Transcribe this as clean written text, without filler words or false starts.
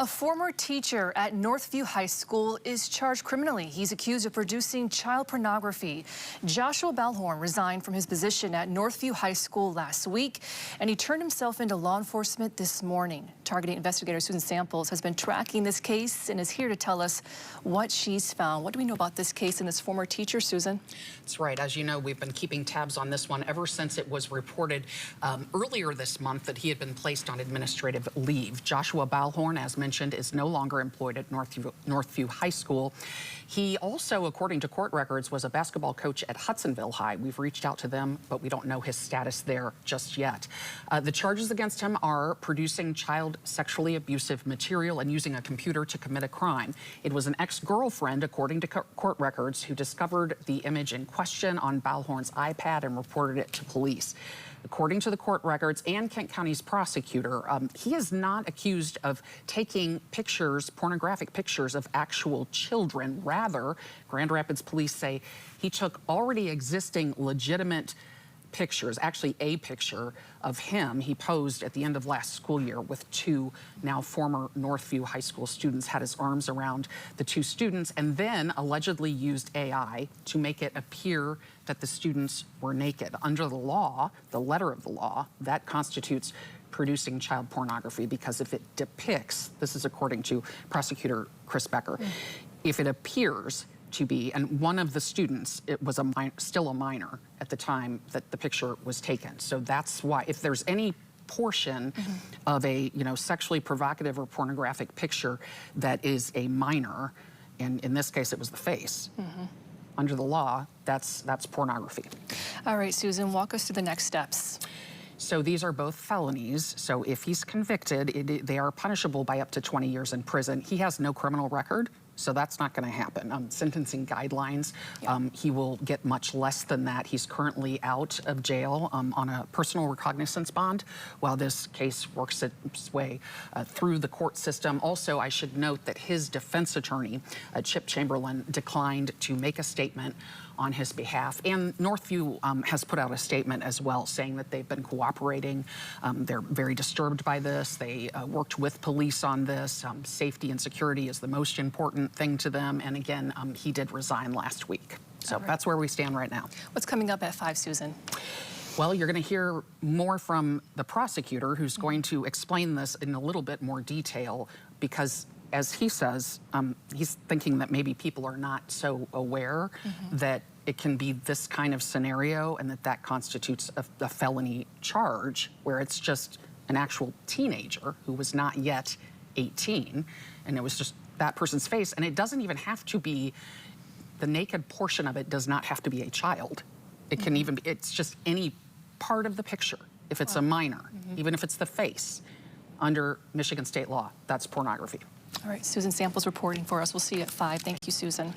A former teacher at Northview High School is charged criminally. He's accused of producing child pornography. Joshua Ballhorn resigned from his position at Northview High School last week, and he turned himself into law enforcement this morning. Targeting investigator Susan Samples has been tracking this case and is here to tell us what she's found. What do we know about this case and this former teacher, Susan? That's right. As you know, we've been keeping tabs on this one ever since it was reported earlier this month that he had been placed on administrative leave. Joshua Ballhorn, as mentioned, is no longer employed at Northview High School. He also, according to court records, was a basketball coach at Hudsonville High. We've reached out to them, but we don't know his status there just yet. The charges against him are producing child sexually abusive material and using a computer to commit a crime. It was an ex-girlfriend, according to court records, who discovered the image in question on Ballhorn's iPad and reported it to police. According to the court records and Kent County's prosecutor, he is not accused of taking pictures, pornographic pictures of actual children. Rather, Grand Rapids police say he took already existing legitimate pictures, actually a picture of him. He posed at the end of last school year with two now former Northview High School students, had his arms around the two students, and then allegedly used AI to make it appear that the students were naked. Under the law, the letter of the law, that constitutes producing child pornography, because if it depicts, this is according to prosecutor Chris Becker, if it appears to be, and one of the students, it was still a minor at the time that the picture was taken. So that's why, if there's any portion of a sexually provocative or pornographic picture that is a minor, and in this case it was the face, under the law, that's pornography. All right, Susan, walk us through the next steps. So these are both felonies. So if he's convicted, they are punishable by up to 20 years in prison. He has no criminal record, so that's not going to happen. Sentencing guidelines, he will get much less than that. He's currently out of jail on a personal recognizance bond while this case works its way through the court system. Also, I should note that his defense attorney, Chip Chamberlain, declined to make a statement on his behalf. And Northview has put out a statement as well, saying that they've been cooperating. They're very disturbed by this. They worked with police on this. Safety and security is the most important thing to them. And again, he did resign last week. So that's where we stand right now. What's coming up at 5, Susan? Well, you're going to hear more from the prosecutor, who's going to explain this in a little bit more detail, because as he says, he's thinking that maybe people are not so aware that it can be this kind of scenario and that constitutes a felony charge, where it's just an actual teenager who was not yet 18, and it was just that person's face. And it doesn't even have to be, the naked portion of it does not have to be a child. It can even be, it's just any part of the picture. If it's a minor, even if it's the face, under Michigan state law, that's pornography. All right, Susan Samples reporting for us. We'll see you at 5. Thank you, Susan.